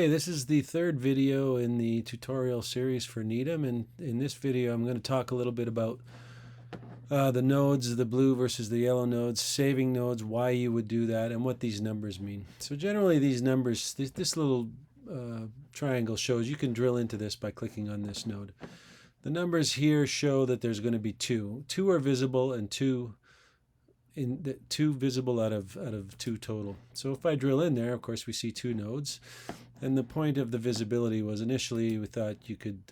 Hey, this is the third video in the tutorial series for Needuum, and in this video I'm going to talk a little bit about the nodes, the blue versus the yellow nodes, saving nodes, why you would do that, and what these numbers mean. So generally these numbers, this little triangle shows you can drill into this by clicking on this node. The numbers here show that there's going to be two. Two are visible and two visible out of two total. So if I drill in there, of course we see two nodes. And the point of the visibility was initially we thought you could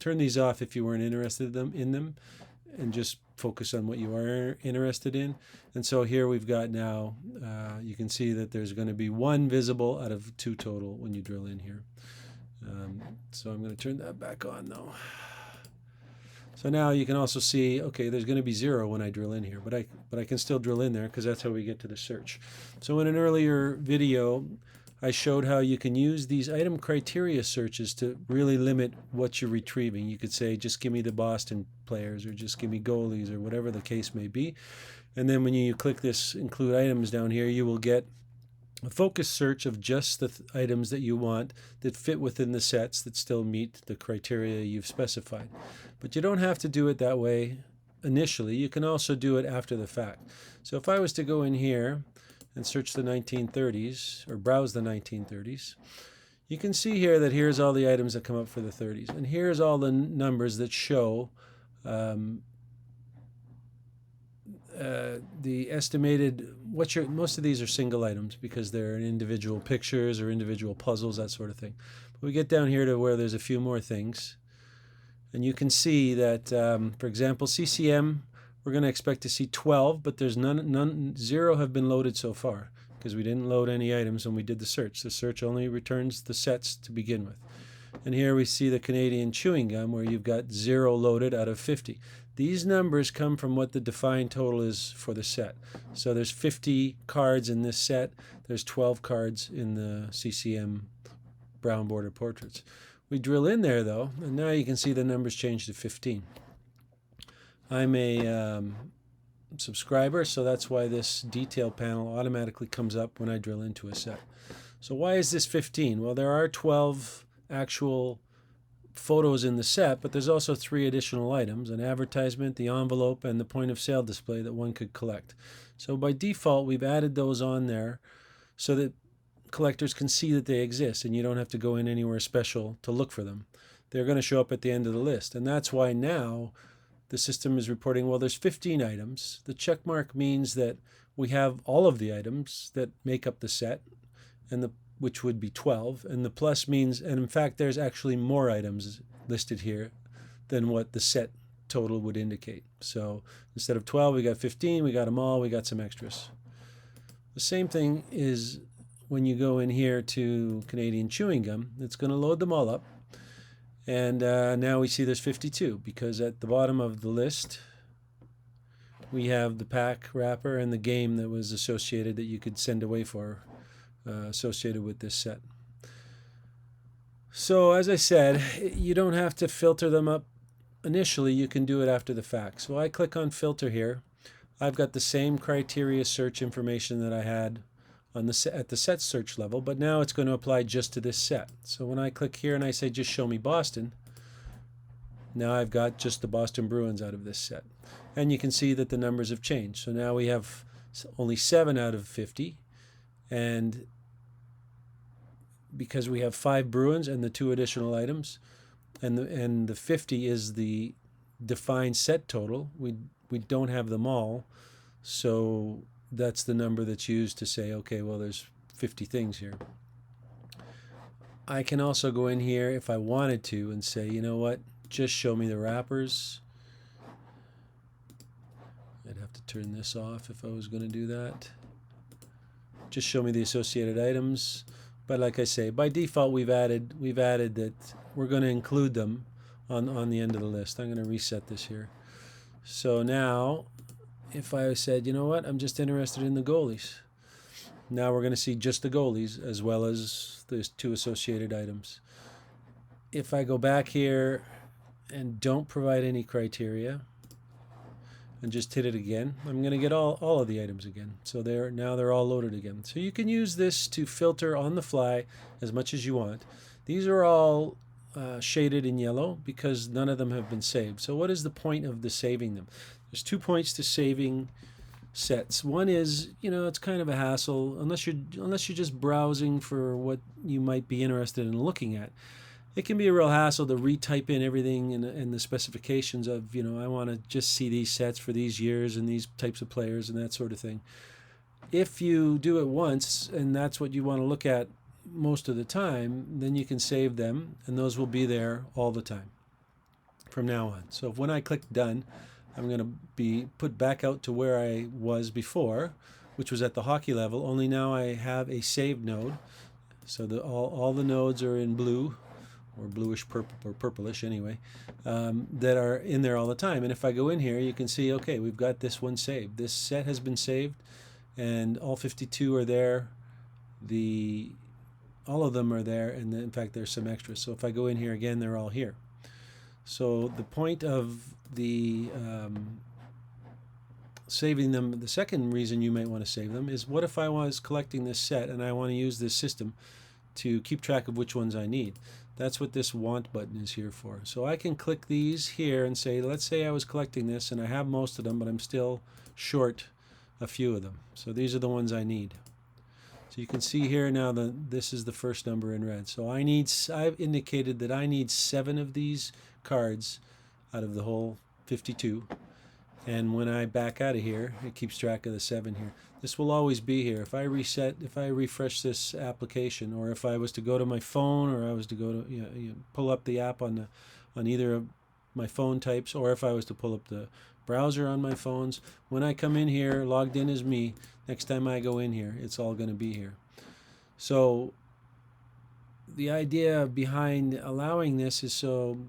turn these off if you weren't interested in them and just focus on what you are interested in. And so here we've got now, you can see that there's going to be one visible out of two total when you drill in here. So I'm going to turn that back on though. So now you can also see, okay, there's going to be 0 when I drill in here, but I can still drill in there because that's how we get to the search. So in an earlier video, I showed how you can use these item criteria searches to really limit what you're retrieving. You could say, just give me the Boston players, or just give me goalies, or whatever the case may be. And then when you click this include items down here, you will get a focus search of just the items that you want that fit within the sets that still meet the criteria you've specified. But you don't have to do it that way initially. You can also do it after the fact. So if I was to go in here and search the 1930s, or browse the 1930s, you can see here that here's all the items that come up for the 30s. And here's all the numbers that show the estimated, most of these are single items because they're individual pictures or individual puzzles, that sort of thing. But we get down here to where there's a few more things. And you can see that, for example, CCM, we're going to expect to see 12, but there's none 0 have been loaded so far because we didn't load any items when we did the search. The search only returns the sets to begin with. And here we see the Canadian chewing gum where you've got 0 loaded out of 50. These numbers come from what the defined total is for the set. So there's 50 cards in this set. There's 12 cards in the CCM brown border portraits. We drill in there though, and now you can see the numbers change to 15. I'm a subscriber, so that's why this detail panel automatically comes up when I drill into a set. So why is this 15? Well, there are 12 actual photos in the set, but there's also 3 additional items: an advertisement, the envelope, and the point of sale display that one could collect. So by default, we've added those on there so that collectors can see that they exist and you don't have to go in anywhere special to look for them. They're going to show up at the end of the list, and that's why now the system is reporting, well, there's 15 items. The check mark means that we have all of the items that make up the set, and which would be 12, and the plus means, and in fact there's actually more items listed here than what the set total would indicate. So instead of 12 we got 15, we got them all, we got some extras. The same thing is when you go in here to Canadian chewing gum, it's going to load them all up. And now we see there's 52 because at the bottom of the list we have the pack wrapper and the game that was associated that you could send away for associated with this set. So as I said, you don't have to filter them up initially. You can do it after the fact. So I click on filter here. I've got the same criteria search information that I had on at the set search level, but now it's going to apply just to this set. So when I click here and I say just show me Boston, now I've got just the Boston Bruins out of this set. And you can see that the numbers have changed. So now we have only 7 out of 50, and because we have 5 Bruins and the 2 additional items, and the 50 is the defined set total, we don't have them all, so that's the number that's used to say, okay, well, there's 50 things here. I can also go in here if I wanted to and say, you know what, just show me the wrappers. I'd have to turn this off if I was going to do that. Just show me the associated items. But like I say, by default, we've added that we're going to include them on the end of the list. I'm going to reset this here. So now, if I said, you know what, I'm just interested in the goalies. Now we're going to see just the goalies as well as the 2 associated items. If I go back here and don't provide any criteria, and just hit it again, I'm going to get all of the items again. So now they're all loaded again. So you can use this to filter on the fly as much as you want. These are all shaded in yellow because none of them have been saved. So what is the point of the saving them? There's 2 points to saving sets. One is, it's kind of a hassle unless you're just browsing for what you might be interested in looking at. It can be a real hassle to retype in everything and the specifications of, I want to just see these sets for these years and these types of players and that sort of thing. If you do it once and that's what you want to look at most of the time, then you can save them and those will be there all the time from now on. So when I click done, I'm going to be put back out to where I was before, which was at the hockey level, only now I have a saved node. So all the nodes are in blue, or bluish purple, or purplish anyway, that are in there all the time. And if I go in here, you can see, okay, we've got this one saved. This set has been saved, and all 52 are there. All of them are there, and in fact, there's some extras. So if I go in here again, they're all here. So the point of the saving them, the second reason you might want to save them is, what if I was collecting this set and I want to use this system to keep track of which ones I need? That's what this want button is here for. So I can click these here and say, let's say I was collecting this and I have most of them, but I'm still short a few of them. So these are the ones I need. So you can see here now that this is the first number in red. So I've indicated that I need 7 of these cards out of the whole 52. And when I back out of here, it keeps track of the 7 here. This will always be here. If I refresh this application, or if I was to go to my phone, or I was to go to pull up the app on either of my phone types, or if I was to pull up the browser on my phones, when I come in here, logged in as me, next time I go in here, it's all going to be here. So the idea behind allowing this is so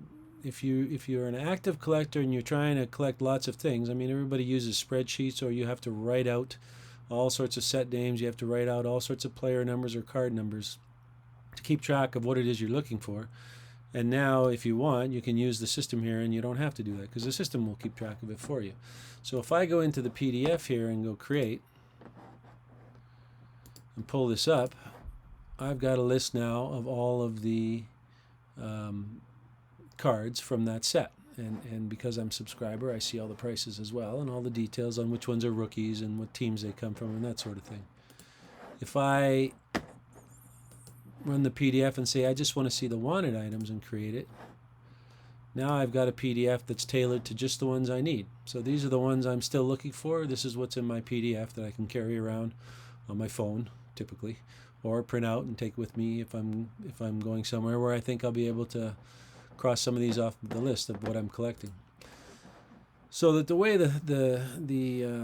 if you're an active collector and you're trying to collect lots of things, I mean, everybody uses spreadsheets, or you have to write out all sorts of set names, you have to write out all sorts of player numbers or card numbers to keep track of what it is you're looking for. And now, if you want, you can use the system here, and you don't have to do that because the system will keep track of it for you. So if I go into the PDF here and go create and pull this up, I've got a list now of all of the cards from that set. And because I'm a subscriber, I see all the prices as well, and all the details on which ones are rookies and what teams they come from and that sort of thing. If I run the PDF and say I just want to see the wanted items and create it, now I've got a PDF that's tailored to just the ones I need. So these are the ones I'm still looking for. This is what's in my PDF that I can carry around on my phone typically, or print out and take with me if I'm going somewhere where I think I'll be able to cross some of these off the list of what I'm collecting. So that the way the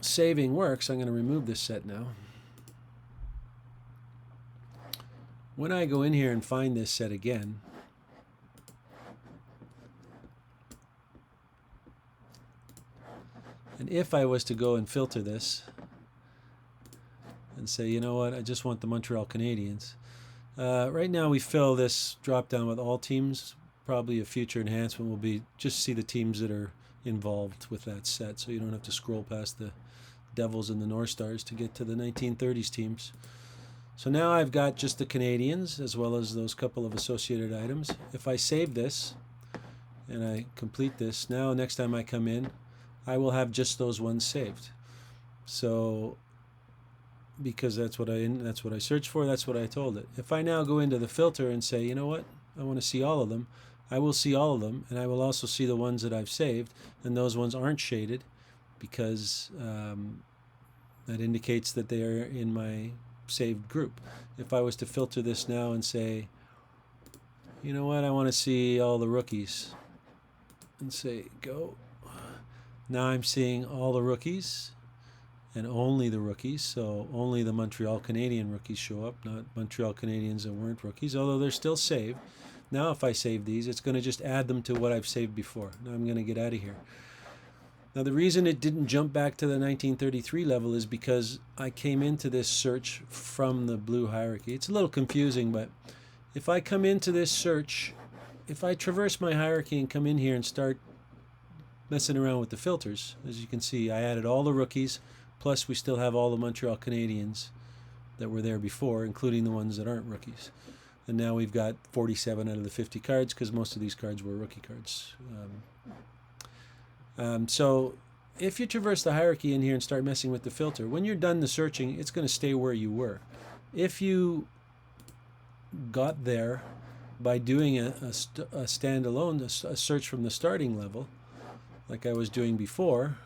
saving works, I'm going to remove this set now. When I go in here and find this set again, and if I was to go and filter this and say, you know what, I just want the Montreal Canadiens. Right now we fill this drop down with all teams. Probably a future enhancement will be just see the teams that are involved with that set, so you don't have to scroll past the Devils and the North Stars to get to the 1930s teams. So now I've got just the Canadiens as well as those couple of associated items. If I save this and I complete this, now next time I come in, I will have just those ones saved. So because that's what I searched for, that's what I told it. If I now go into the filter and say, you know what, I want to see all of them, I will see all of them, and I will also see the ones that I've saved, and those ones aren't shaded because that indicates that they are in my saved group. If I was to filter this now and say, you know what, I want to see all the rookies, and say go, now I'm seeing all the rookies and only the rookies, so only the Montreal Canadiens rookies show up, not Montreal Canadiens that weren't rookies, although they're still saved. Now if I save these, it's going to just add them to what I've saved before. Now I'm going to get out of here. Now the reason it didn't jump back to the 1933 level is because I came into this search from the blue hierarchy. It's a little confusing, but if I come into this search, if I traverse my hierarchy and come in here and start messing around with the filters. As you can see, I added all the rookies, plus we still have all the Montreal Canadiens that were there before, including the ones that aren't rookies. And now we've got 47 out of the 50 cards, because most of these cards were rookie cards. So if you traverse the hierarchy in here and start messing with the filter, when you're done the searching, it's going to stay where you were. If you got there by doing a standalone, a search from the starting level, like I was doing before,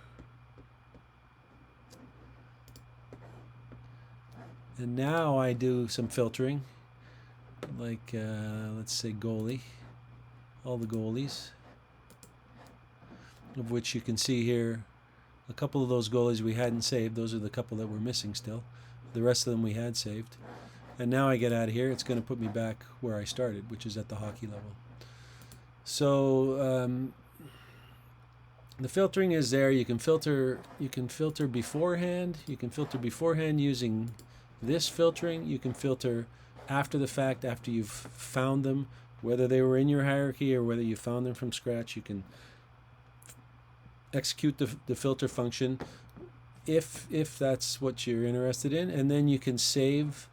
and now I do some filtering, like let's say goalie, all the goalies, of which you can see here a couple of those goalies we hadn't saved. Those are the couple that were missing still. The rest of them we had saved. And now I get out of here, it's going to put me back where I started, which is at the hockey level. So the filtering is there. You can filter beforehand. You can filter beforehand using this filtering. You can filter after the fact, after you've found them, whether they were in your hierarchy or whether you found them from scratch. You can execute the filter function if that's what you're interested in, and then you can save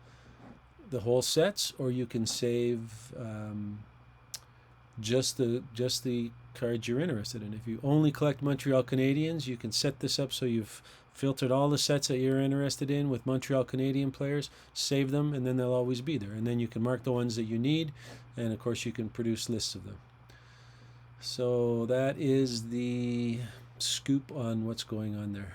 the whole sets, or you can save just the cards you're interested in. If you only collect Montreal Canadiens, you can set this up so you've filtered all the sets that you're interested in with Montreal Canadian players, save them, and then they'll always be there. And then you can mark the ones that you need, and of course you can produce lists of them. So that is the scoop on what's going on there.